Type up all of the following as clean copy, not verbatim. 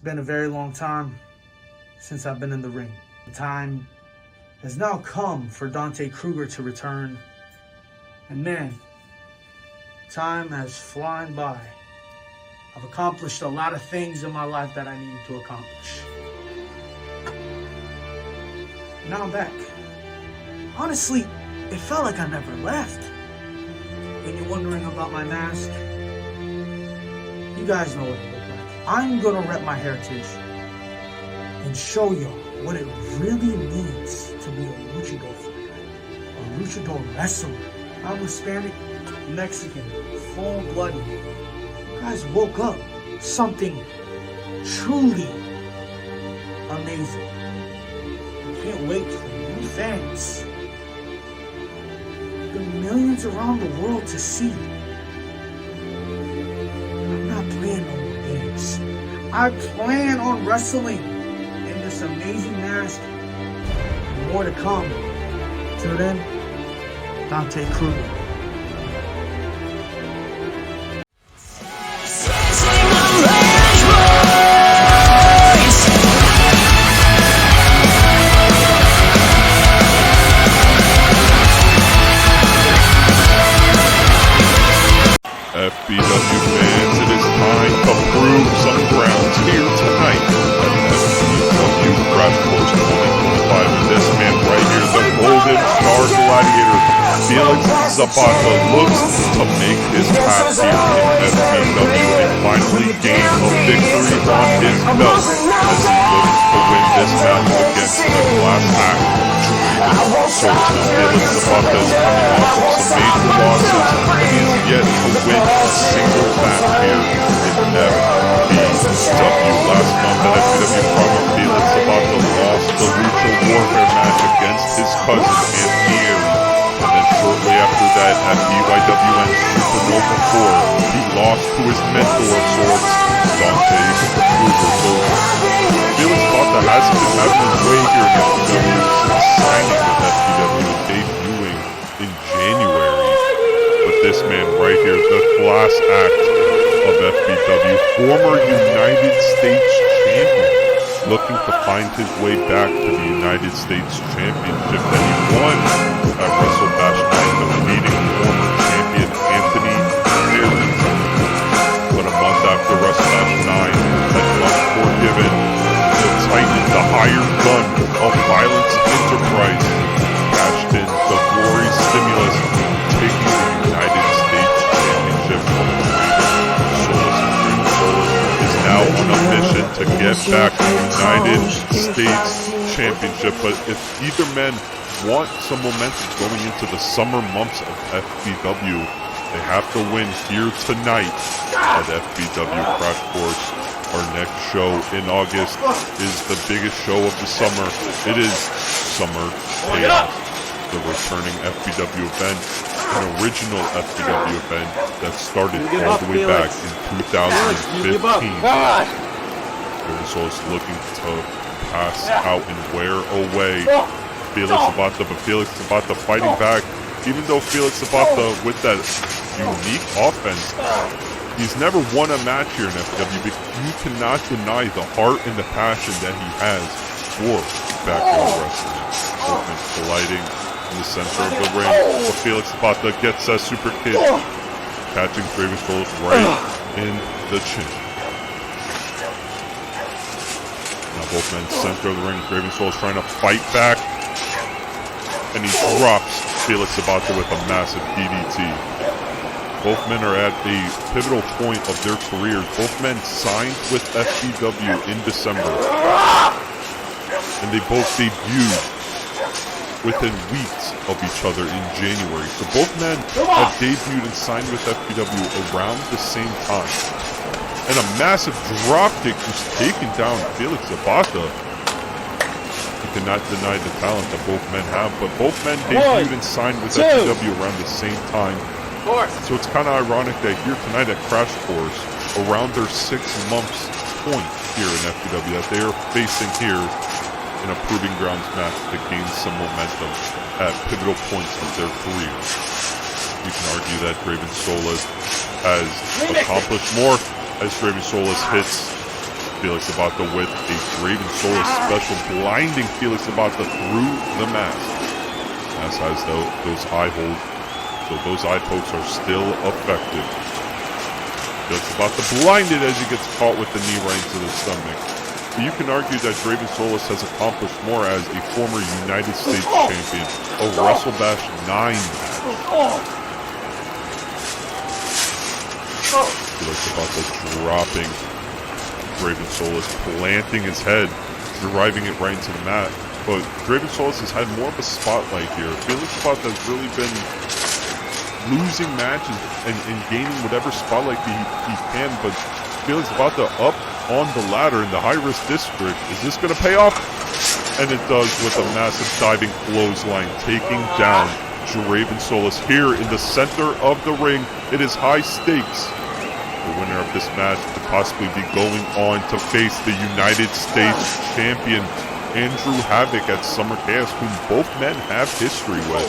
been a very long time since I've been in the ring. The time has now come for Dante Kruger to return. And man, time has flown by. I've accomplished a lot of things in my life that I needed to accomplish. Now I'm back. Honestly, it felt like I never left. And you're wondering about my mask? You guys know what it looks like. I'm gonna rep my heritage and show y'all what it really means to be a luchador fighter, a luchador wrestler. I'm Hispanic, Mexican, full-blooded. You guys woke up something truly amazing. I can't wait for new fans, the millions around the world to see. I'm not playing no more games. I plan on wrestling in this amazing mask. More to come. Till then, Dante Kruger. FBW fans, it is time to prove some grounds here tonight at FBW Crash Course 2025. And this man right here, the Golden Star Gladiator, Felix Zapata, looks to make his path here in FBW and finally gain a victory on his belt as he looks to win this match against the Glass Act. So Felix Zapata is coming off of some major losses and he is yet to win a single match here in FBW. Last month at FBW Promo, Felix Zapata lost the Lucha Warfare match against his cousin Anthony. And then shortly after that at BYWN Supernova 4, he lost to his mentor of sorts, Dante Kruger. So Felix Zapata hasn't been having his way here in FBW since signing with FBW and debuting in January. But this man right here, the Glass Act of FBW, former United States champion, looking to find his way back to the United States Championship that he won at WrestleBash 9, defeating former champion Anthony Perry. But a month after WrestleBash 9, that unforgiven, the Titan, the hired gun of Violence Enterprise, cashed in the glory stimulus, taking the United States Championship from Raven Solis. And Raven Solis is now on a mission to get back the United States Championship. But if either men want some momentum going into the summer months of FBW, they have to win here tonight at FBW Crash Course. Our next show in August is the biggest show of the summer. It is Summer Chaos, the returning FBW event, an original FBW event that started all the way back in 2015. Solis looking to pass out and wear away Felix Zapata, but Felix Zapata fighting back. Even though Felix Zapata, with that unique offense, he's never won a match here in FBW, but you cannot deny the heart and the passion that he has for backyard wrestling. Bothman colliding in the center of the ring, but Felix Zapata gets that super kick, catching Raven Solis right in the chin. Now both men center of the ring. Raven Solis trying to fight back, and he drops Felix Zapata with a massive DDT. Both men are at a pivotal point of their careers. Both men signed with FBW in December, and they both debuted within weeks of each other in January. So both men have debuted and signed with FBW around the same time. And a massive dropkick just taking down Felix Zapata. You cannot deny the talent that both men have, but both men debuted and signed with FBW around the same time. So it's kind of ironic that here tonight at Crash Course, around their 6 months point here in FBW, that they are facing here in a Proving Grounds match to gain some momentum at pivotal points of their careers. You can argue that Raven Solis has accomplished more, as Raven Solis hits Felix Sabata with a Draven Solis special, blinding Felix Sabata through the mask. Mask has those eye holds, so those eye pokes are still effective. Felix Sabata blinded as he gets caught with the knee right into the stomach. But you can argue that Draven Solis has accomplished more as a former United States champion, a WrestleBash 9 match. Felix Sabata dropping Draven Solis, planting his head, driving it right into the mat. But Draven Solis has had more of a spotlight here. Felix Sabata has really been losing matches and gaining whatever spotlight he can. But Felix Sabata up on the ladder in the high-risk district. Is this going to pay off? And it does with a massive diving clothesline, taking down Draven Solis here in the center of the ring. It is high stakes. The winner of this match could possibly be going on to face the United States champion, Andrew Havoc, at Summer Chaos, whom both men have history with.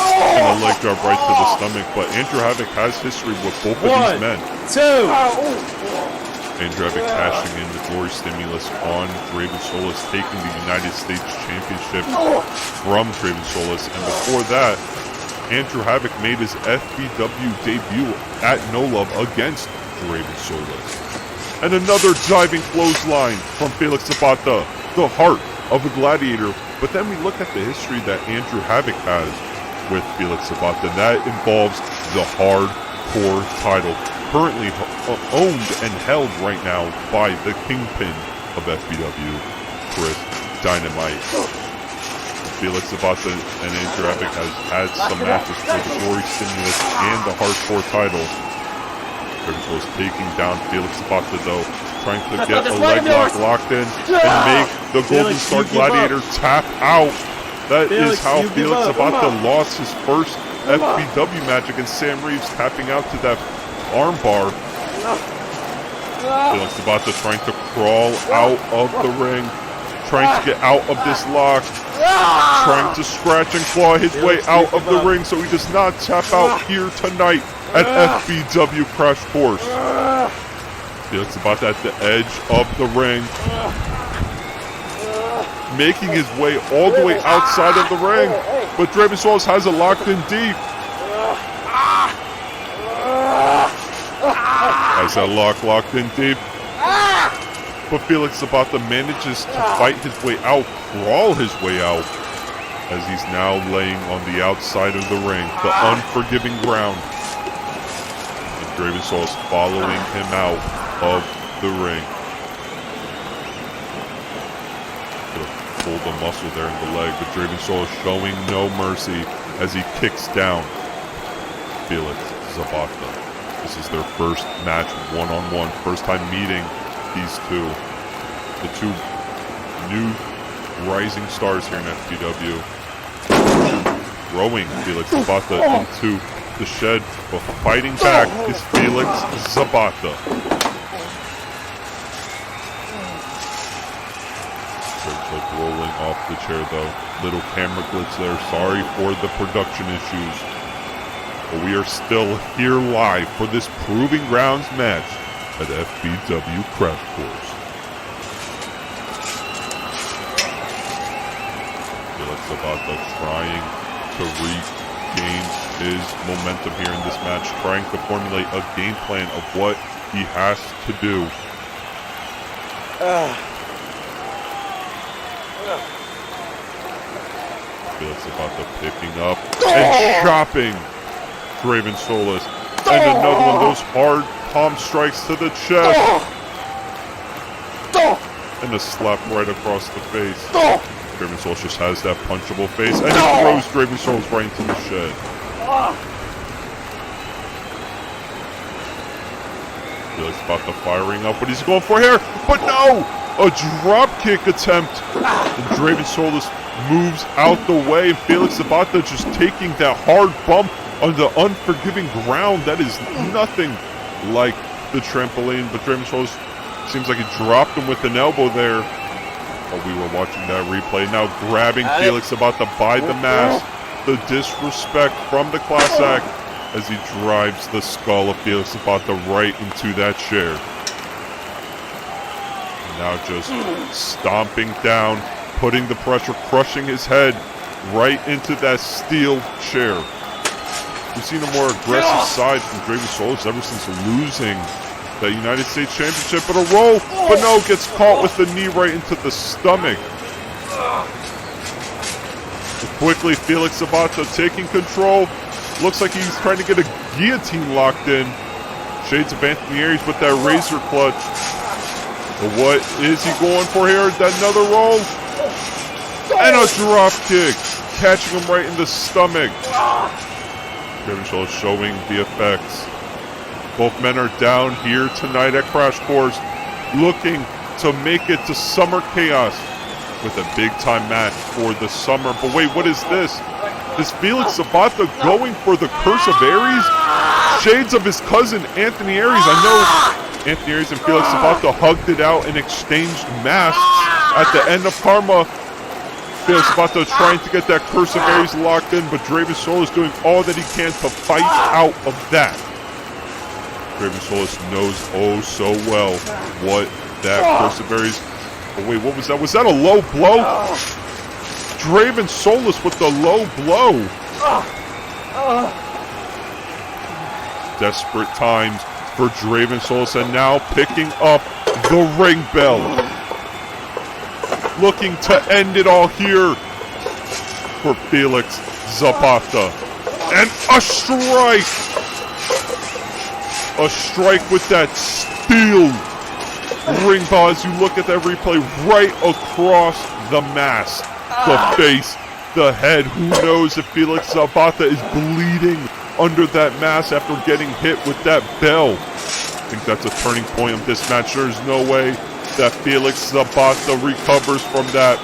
And a leg drop right to the stomach, but Andrew Havoc has history with both of these men. Andrew Havoc cashing in the glory stimulus on Draven Solis, taking the United States Championship from Draven Solis. And before that, Andrew Havoc made his FBW debut at No Love against Draven Solis. And another diving clothesline from Felix Sabata, the heart of a gladiator. But then we look at the history that Andrew Havoc has with Felix Sabata, and that involves the hardcore title, currently owned and held right now by the kingpin of FBW, Chris Dynamite. Felix Sabata and Andrew Havoc has had some matches for the glory stimulus and the hardcore title. Draven Solis taking down Felix Sabata, though, trying to get a leg lock locked in and make the Golden Star Gladiator tap out. That is how Felix Sabata lost his first FBW match against Sam Reeves, tapping out to that armbar. Felix Sabata trying to crawl out of the ring, trying to get out of this lock, trying to scratch and claw his way out of the ring so he does not tap out here tonight at FBW Crash Course. Felix Sabata at the edge of the ring, making his way all the way outside of the ring, but Draven Solis has it locked in deep. Has that locked in deep. But Felix Sabata manages to fight his way out, crawl his way out, as he's now laying on the outside of the ring, the unforgiving ground. And Draven Solis following him out of the ring. Pulled the muscle there in the leg, but Draven Solis showing no mercy as he kicks down Felix Sabata. This is their first match one-on-one, first time meeting these two, the two new rising stars here in FBW. Throwing Felix Sabata into the shed, but fighting back is Felix Sabata. Rolling off the chair, though. Little camera glitch there. Sorry for the production issues. But we are still here live for this Proving Grounds match at FBW Crash Course. Felix Sabata trying to regain his momentum here in this match, trying to formulate a game plan of what he has to do. Felix Sabata picking up and chopping Draven Solis. And another one of those hard palm strikes to the chest. And a slap right across the face. Draven Solis just has that punchable face. And he throws Draven Solis right into the shed. Felix Sabata firing up what he's going for here. But no! A drop kick attempt. And Draven Solis moves out the way. Felix Sabata just taking that hard bump on the unforgiving ground. That is nothing like the trampoline. But Draven Solis seems like he dropped him with an elbow there. Oh, we were watching that replay. Now grabbing Felix Sabata by the mask. The disrespect from the class act as he drives the skull of Felix Sabata right into that chair. Now just stomping down, putting the pressure, crushing his head right into that steel chair. We've seen a more aggressive side from Draven Solis ever since losing the United States Championship. But a roll, but no, gets caught with the knee right into the stomach. Quickly, Felix Zapata taking control. Looks like he's trying to get a guillotine locked in. Shades of Anthony Aries with that razor clutch. But what is he going for here? Another roll. And a drop kick. Catching him right in the stomach. Draven Solis showing the effects. Both men are down here tonight at Crash Course, looking to make it to Summer Chaos with a big-time match for the summer. But wait, what is this? Is Felix Zapata going for the Curse of Aries? Shades of his cousin, Anthony Aries. I know Anthony Aries and Felix Zapata hugged it out and exchanged masks at the end of Karma. Felix Zapata trying to get that Curse of Aries locked in, but Draven Solis doing all that he can to fight out of that. Draven Solis knows oh so well what that Curse of Aries... Oh wait, what was that? Was that a low blow? Draven Solis with the low blow. Desperate times for Draven Solis, and now picking up the ring bell. Looking to end it all here for Felix Zapata. And a strike! A strike with that steel ring bell as you look at that replay right across the mask. The face, the head. Who knows if Felix Zapata is bleeding under that mask after getting hit with that bell. I think that's a turning point of this match. There's no way that Felix Zapata recovers from that.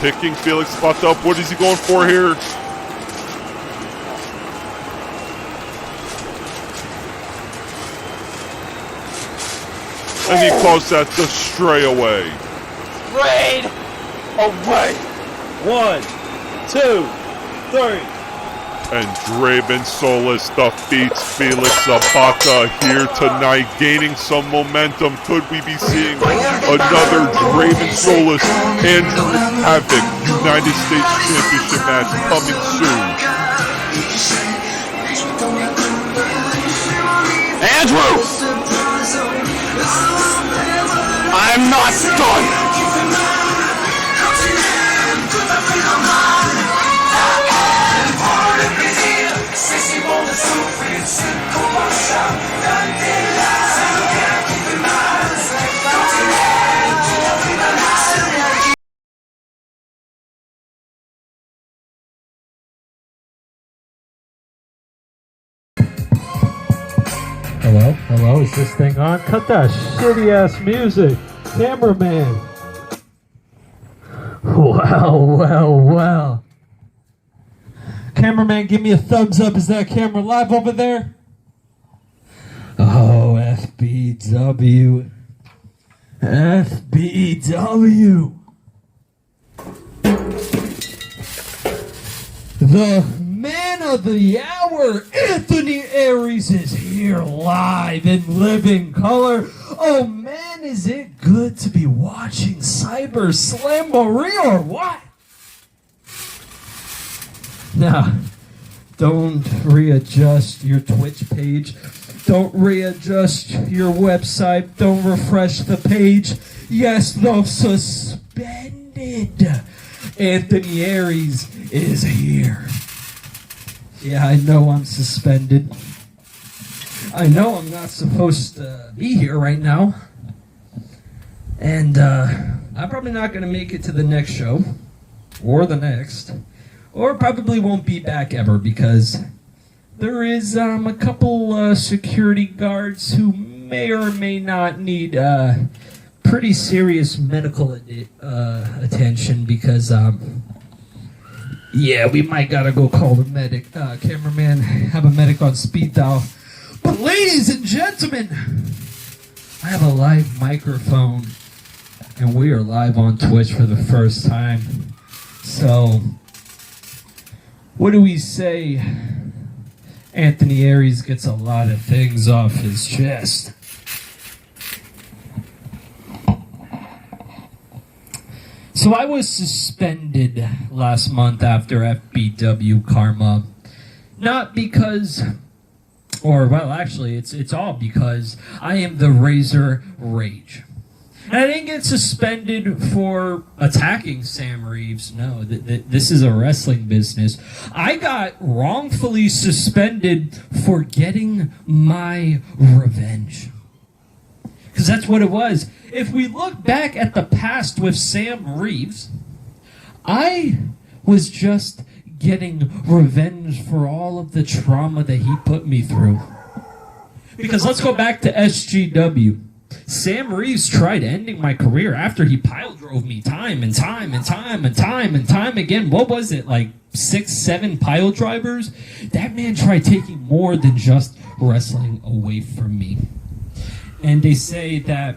Picking Felix Zapata up. What is he going for here? And he calls that the stray away. Strayed away. 1, 2, 3. And Draven Solis defeats Felix Zapata here tonight, gaining some momentum. Could we be seeing another Draven Solis Andrew Havoc United States Championship match coming soon? Andrew! I'm not done! Hello, is this thing on? Cut that shitty ass music, cameraman. Well. Cameraman, give me a thumbs up. Is that camera live over there? Oh, FBW. FBW. The man of the hour, Anthony Aries, is here live in living color. Oh man, is it good to be watching Cyber Slamboree or what? Now, don't readjust your Twitch page. Don't readjust your website. Don't refresh the page. Yes, the suspended Anthony Aries is here. Yeah, I know I'm suspended. I know I'm not supposed to be here right now. And I'm probably not going to make it to the next show. Or the next. Or probably won't be back ever because there is a couple security guards who may or may not need pretty serious medical attention because, yeah, we might gotta go call the medic. Cameraman, have a medic on speed dial. But ladies and gentlemen, I have a live microphone and we are live on Twitch for the first time. So, what do we say? Anthony Aries gets a lot of things off his chest. So I was suspended last month after FBW Karma. Not because, or well, actually, it's all because I am the Razor Rage. And I didn't get suspended for attacking Sam Reeves. No, this is a wrestling business. I got wrongfully suspended for getting my revenge. Because that's what it was. If we look back at the past with Sam Reeves, I was just getting revenge for all of the trauma that he put me through. Because let's go back to SGW. Sam Reeves tried ending my career after he pile drove me time and time again. What was it, like 6, 7 pile drivers? That man tried taking more than just wrestling away from me. And they say that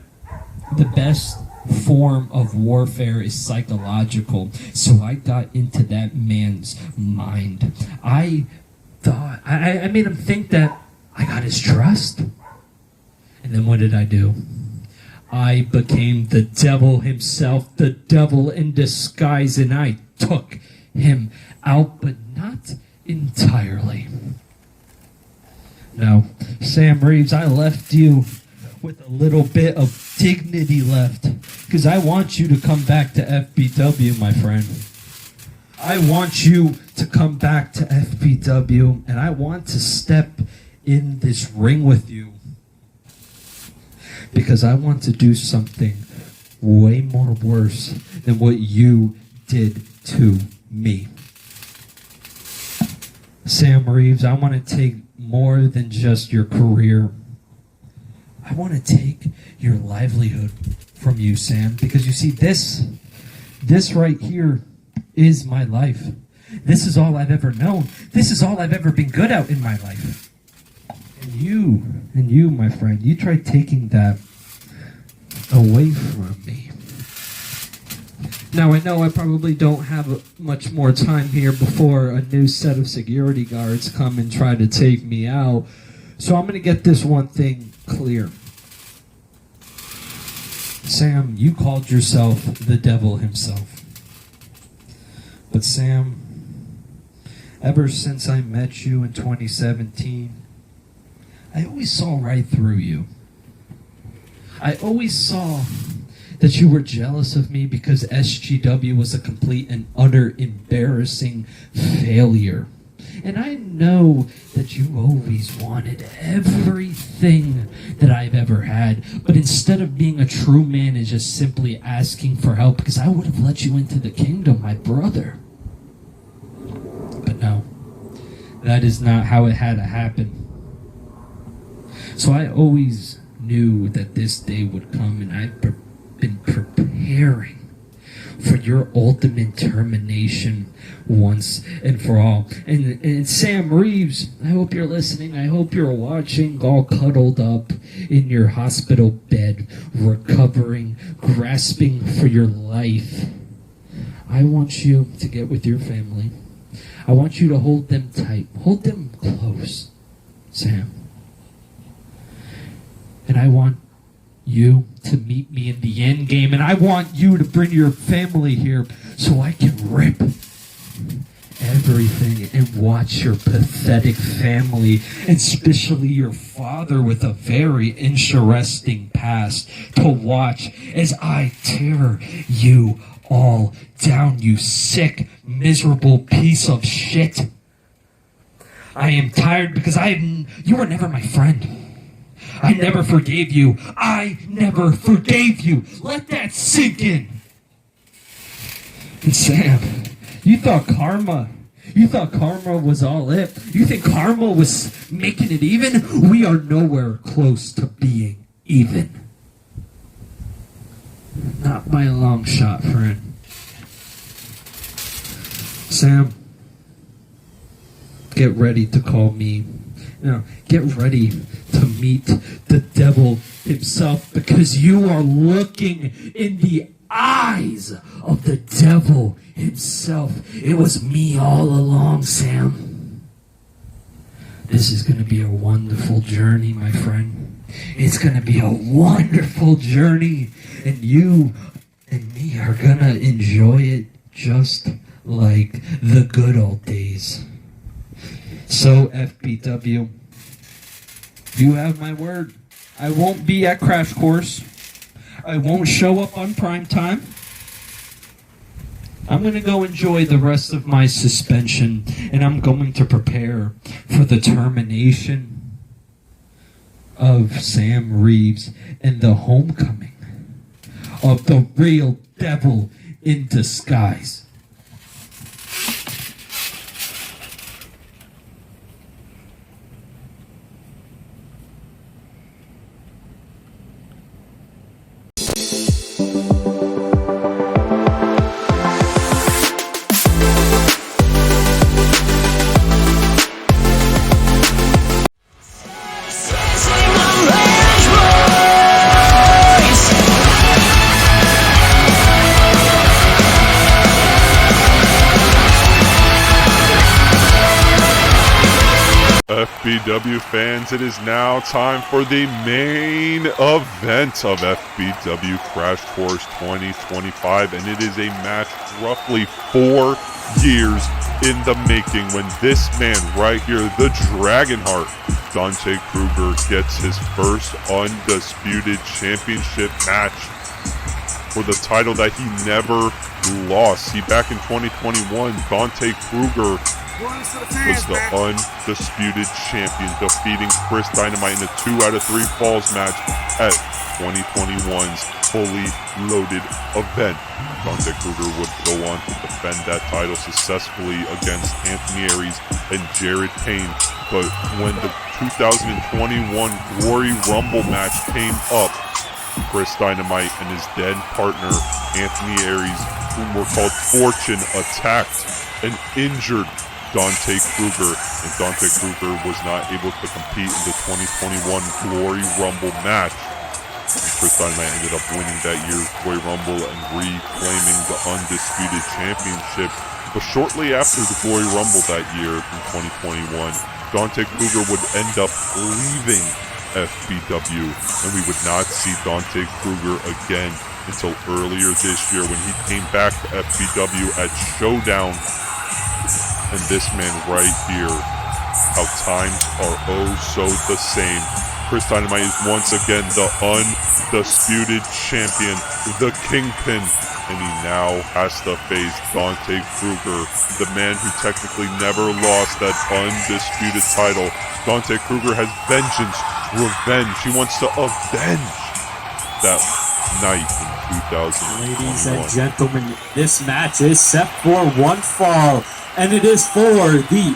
the best form of warfare is psychological. So I got into that man's mind. I made him think that I got his trust. And then what did I do? I became the devil himself, the devil in disguise, and I took him out, but not entirely. Now, Sam Reeves, I left you with a little bit of dignity left, because I want you to come back to FBW, my friend. I want you to come back to FBW, and I want to step in this ring with you, because I want to do something way more worse than what you did to me. Sam Reeves, I want to take more than just your career. I want to take your livelihood from you, Sam, because you see, this right here is my life. This is all I've ever known. This is all I've ever been good at in my life. And you, my friend, you tried taking that away from me. Now, I know I probably don't have much more time here before a new set of security guards come and try to take me out. So I'm going to get this one thing clear. Sam, you called yourself the devil himself. But Sam, ever since I met you in 2017, I always saw right through you. I always saw that you were jealous of me because SGW was a complete and utter embarrassing failure. And I know that you always wanted everything that I've ever had, but instead of being a true man and just simply asking for help, because I would have let you into the kingdom, my brother. But no, that is not how it had to happen. So I always knew that this day would come, and I've been preparing for your ultimate termination once and for all. And Sam Reeves, I hope you're listening. I hope you're watching, all cuddled up in your hospital bed, recovering, grasping for your life. I want you to get with your family. I want you to hold them tight. Hold them close, Sam. And I want you to meet me in the end game, and I want you to bring your family here so I can rip everything and watch your pathetic family, and especially your father with a very interesting past, to watch as I tear you all down, you sick, miserable piece of shit. I am tired because you were never my friend. I never forgave you. I never forgave you. Let that sink in. And Sam, you thought karma was all it. You think karma was making it even? We are nowhere close to being even. Not by a long shot, friend. Sam, get ready to call me. Now, get ready to meet the devil himself, because you are looking in the eyes of the devil himself. It was me all along, Sam. This is going to be a wonderful journey, my friend. It's going to be a wonderful journey, and you and me are gonna enjoy it just like the good old days. So, FBW, you have my word. I won't be at Crash Course. I won't show up on prime time. I'm going to go enjoy the rest of my suspension, and I'm going to prepare for the termination of Sam Reeves and the homecoming of the real devil in disguise. FBW fans, it is now time for the main event of FBW Crash Course 2025, and it is a match roughly 4 years in the making when this man right here, the Dragonheart, Dante Kruger, gets his first undisputed championship match for the title that he never lost. See, back in 2021, Dante Kruger was the undisputed champion, defeating Chris Dynamite in a 2 out of 3 falls match at 2021's fully loaded event. Dante Kruger would go on to defend that title successfully against Anthony Aries and Jared Payne, but when the 2021 Glory Rumble match came up, Chris Dynamite and his then partner Anthony Aries, whom were called Fortune, attacked and injured Dante Kruger, and Dante Kruger was not able to compete in the 2021 Glory Rumble match. And Chris Dynamite ended up winning that year's Glory Rumble and reclaiming the undisputed championship. But shortly after the Glory Rumble that year in 2021, Dante Kruger would end up leaving FBW, and we would not see Dante Kruger again until earlier this year when he came back to FBW at Showdown. And this man right here, how times are oh so the same. Chris Dynamite is once again the undisputed champion, the Kingpin, and he now has to face Dante Kruger, the man who technically never lost that undisputed title. Dante Kruger has vengeance, revenge. He wants to avenge that night in 2021. Ladies and gentlemen, this match is set for one fall, and it is for the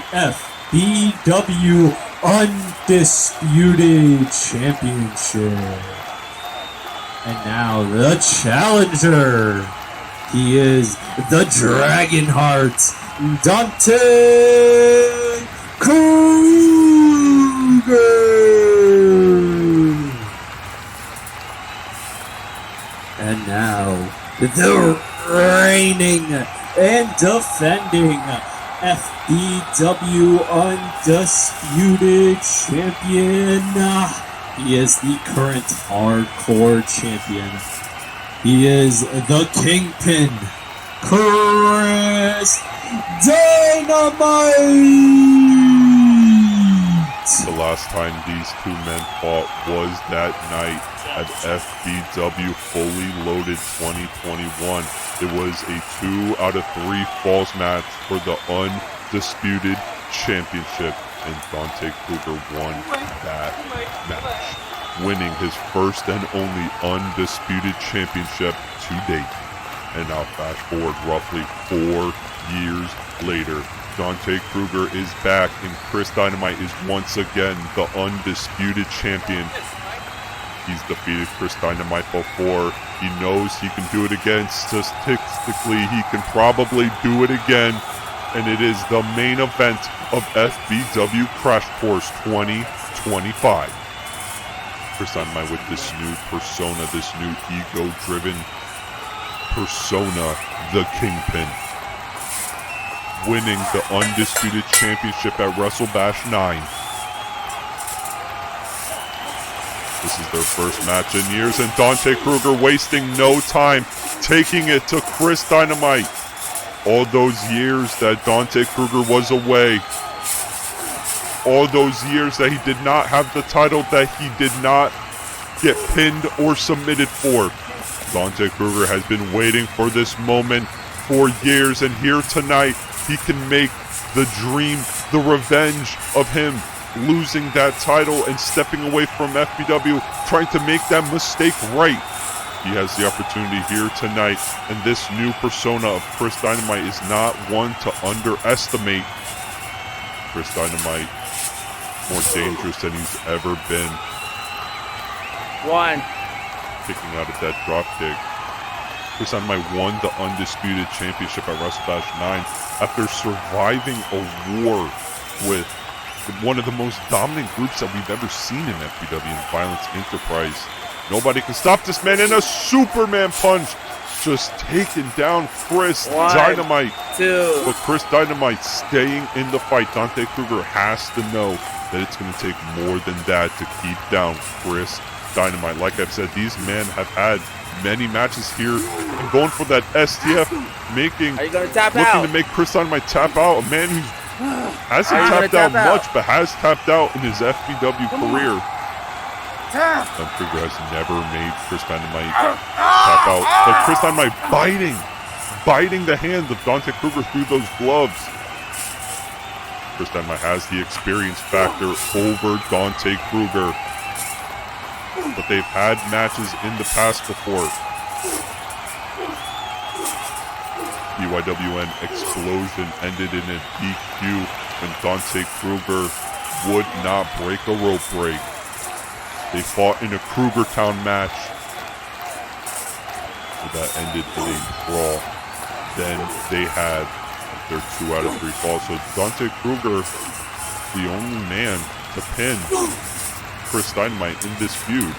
FBW Undisputed Championship. And now the challenger. He is the Dragonheart, Dante Kruger. And now the reigning and defending FBW Undisputed Champion. He is the current hardcore champion. He is the Kingpin, Chris Dynamite! The last time these two men fought was that night at FBW Fully Loaded 2021. It was a 2 out of 3 falls match for the Undisputed Championship, and Dante Kruger won that match, winning his first and only undisputed championship to date. And now fast forward roughly 4 years later, Dante Kruger is back, and Chris Dynamite is once again the undisputed champion. He's defeated Chris Dynamite before. He knows he can do it again. Statistically, he can probably do it again. And it is the main event of FBW Crash Course 2025. Chris Dynamite with this new persona, this new ego-driven persona, the Kingpin, winning the Undisputed Championship at WrestleBash 9. This is their first match in years, and Dante Kruger wasting no time, taking it to Chris Dynamite. All those years that Dante Kruger was away, all those years that he did not have the title, that he did not get pinned or submitted for. Dante Kruger has been waiting for this moment for years, and here tonight he can make the dream, the revenge of him losing that title and stepping away from FBW, trying to make that mistake right. He has the opportunity here tonight, and this new persona of Chris Dynamite is not one to underestimate. Chris Dynamite, more dangerous than he's ever been. One. Kicking out of that drop kick. Chris Dynamite won the Undisputed Championship at WrestleBash 9 after surviving a war with one of the most dominant groups that we've ever seen in FBW, in Violence Enterprise. Nobody can stop this man, and a Superman punch just taking down Chris Dynamite. Two. But Chris Dynamite staying in the fight. Dante Kruger has to know that it's going to take more than that to keep down Chris Dynamite. Like I've said, these men have had many matches here and going for that STF, looking to make Chris Dynamite tap out. A man who hasn't tapped out much, but has tapped out in his FBW career. Dante Kruger has never made Chris Dynamite tap out. But Chris Dynamite biting the hand of Dante Kruger through those gloves. Chris Dynamite has the experience factor over Dante Kruger. But they've had matches in the past before. BYWN Explosion ended in a DQ when Dante Kruger would not break a rope break. They fought in a Kruger Town match. That ended in a brawl. Then they had their 2 out of 3 falls. So Dante Kruger, the only man to pin Chris Dynamite in this feud.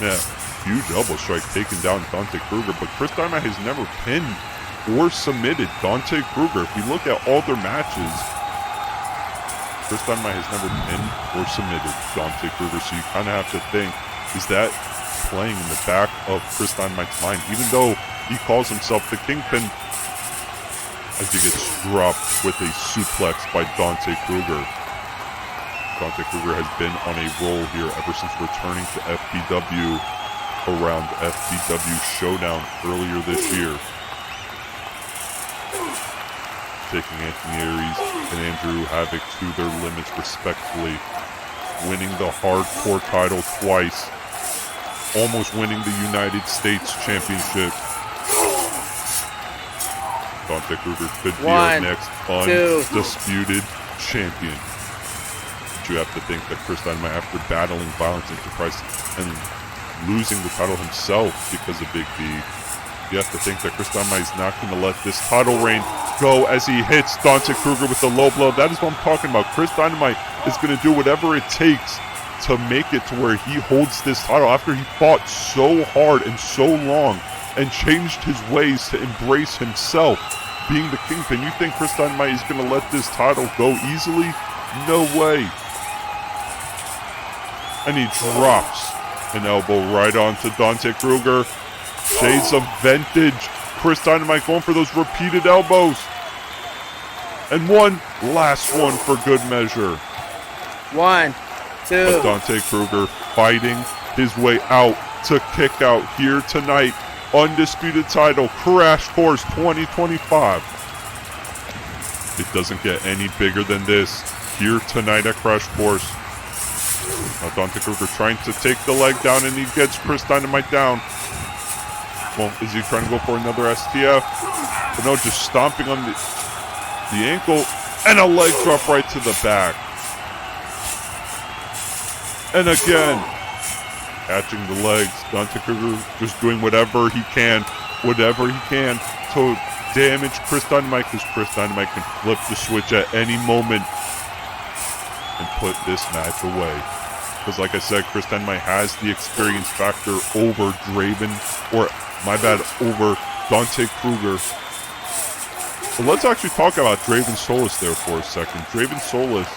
Yeah, huge elbow strike taking down Dante Kruger, but Chris Dynamite has never pinned or submitted Dante Kruger. If you look at all their matches, Chris Dynamite has never pinned or submitted Dante Kruger, so you kind of have to think, is that playing in the back of Chris Dynamite's mind? Even though he calls himself the Kingpin, as he gets dropped with a suplex by Dante Kruger. Dante Kruger has been on a roll here ever since returning to FBW around FBW Showdown earlier this year. Taking Anthony Aries and Andrew Havoc to their limits respectfully. Winning the Hardcore title twice. Almost winning the United States Championship. Dante Kruger could be our next undisputed champion. But you have to think that Chris Dynamite, after battling Violence Enterprise and losing the title himself because of Big B, you have to think that Chris Dynamite is not going to let this title reign go as he hits Dante Kruger with the low blow. That is what I'm talking about. Chris Dynamite is going to do whatever it takes to make it to where he holds this title after he fought so hard and so long and changed his ways to embrace himself being the Kingpin. You think Chris Dynamite is going to let this title go easily? No way. And he drops an elbow right onto Dante Kruger. Shades of vintage. Chris Dynamite going for those repeated elbows. And one last one for good measure. 1, 2. But Dante Kruger fighting his way out to kick out here tonight. Undisputed title, Crash Course 2025. It doesn't get any bigger than this here tonight at Crash Course. Now Dante Kruger trying to take the leg down, and he gets Chris Dynamite down. Well, is he trying to go for another STF? But no, just stomping on the ankle, and a leg drop right to the back. And again, catching the legs. Dante Kruger just doing whatever he can to damage Chris Dynamite, because Chris Dynamite can flip the switch at any moment and put this match away. Because like I said, Chris Dynamite has the experience factor over over Dante Kruger. So let's actually talk about Draven Solis there for a second. Draven Solis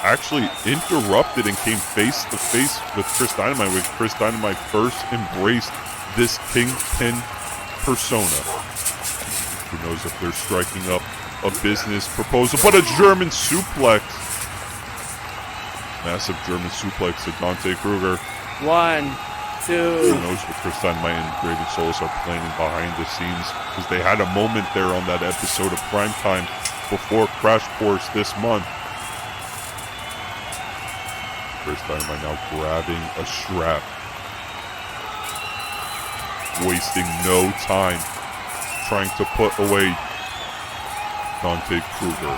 actually interrupted and came face to face with Chris Dynamite when Chris Dynamite first embraced this Kingpin persona. Who knows if they're striking up a business proposal, but a German suplex. Massive German suplex to Dante Kruger. 1, 2. Who knows what Chris Dynamite and Raven Solis are planning behind the scenes, because they had a moment there on that episode of Primetime before Crash Course this month. Chris Dynamite now grabbing a strap. Wasting no time trying to put away Dante Kruger.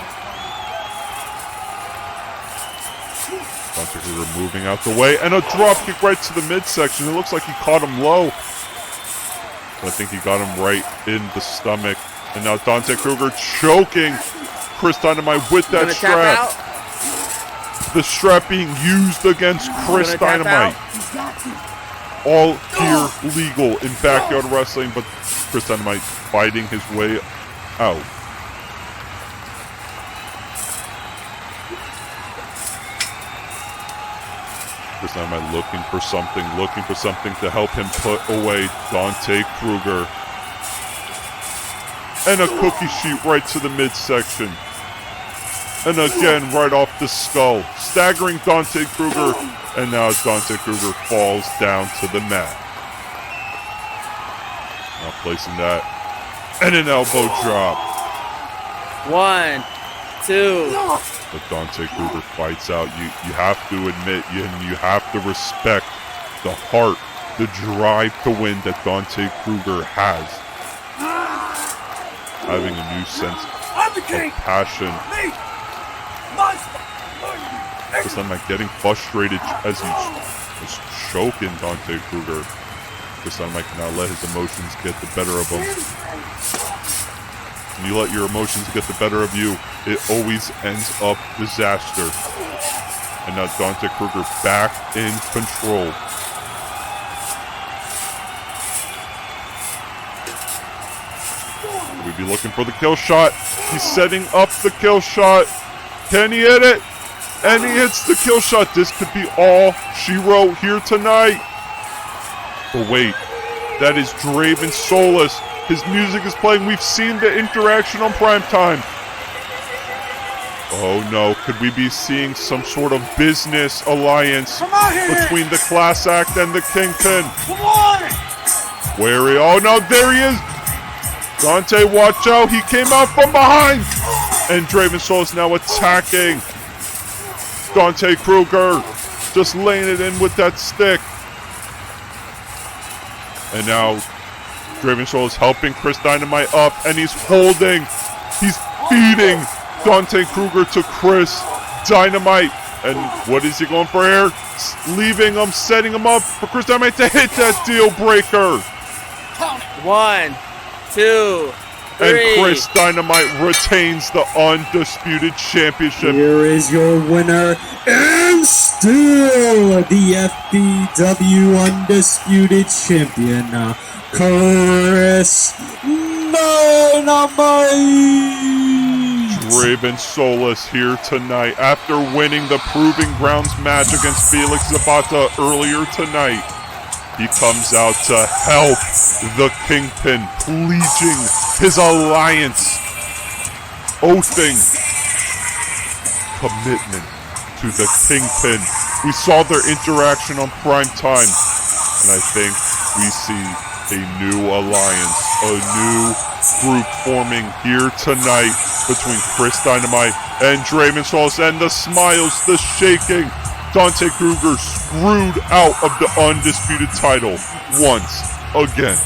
Dante Kruger moving out the way, and a drop kick right to the midsection. It looks like he caught him low. But I think he got him right in the stomach. And now Dante Kruger choking Chris Dynamite with that strap. The strap being used against Chris Dynamite. All here legal in backyard wrestling, but Chris Dynamite fighting his way out. Chris Dynamite looking for something to help him put away Dante Kruger. And a cookie sheet right to the midsection. And again, right off the skull. Staggering Dante Kruger. And now Dante Kruger falls down to the mat. Now placing that. And an elbow drop. 1, 2. But Dante Kruger fights out. You have to admit, you have to respect the heart, the drive to win that Dante Kruger has. Having a new sense of passion. Just I'm like getting frustrated as he's choking Dante Kruger. Just I'm like cannot let his emotions get the better of him. When you let your emotions get the better of you, it always ends up disaster. And now Dante Kruger back in control. We'd be looking for the kill shot. He's setting up the kill shot. Can he hit it? And he hits the kill shot. This could be all she wrote here tonight. But wait, that is Draven Solis. His music is playing. We've seen the interaction on Primetime. Oh no, could we be seeing some sort of business alliance between the Class Act and the Kingpin? Come on! Where he? Oh no, there he is! Dante, watch out! He came out from behind! And Draven Solis now attacking Dante Kruger. Just laying it in with that stick. And now Draven Solis helping Chris Dynamite up, and he's feeding Dante Kruger to Chris Dynamite. And what is he going for here? Leaving him, setting him up for Chris Dynamite to hit that deal breaker. 1, 2, 3. And Chris Dynamite retains the Undisputed Championship. Here is your winner, and still the FBW Undisputed Champion, Chris Dynamite. Draven Solis here tonight after winning the Proving Grounds match against Felix Zapata earlier tonight. He comes out to help the Kingpin, pledging his alliance, oathing commitment to the Kingpin. We saw their interaction on Primetime, and I think we see a new alliance, a new group forming here tonight between Chris Dynamite and Draven Solis, and the smiles, the shaking. Dante Kruger screwed out of the Undisputed title once again.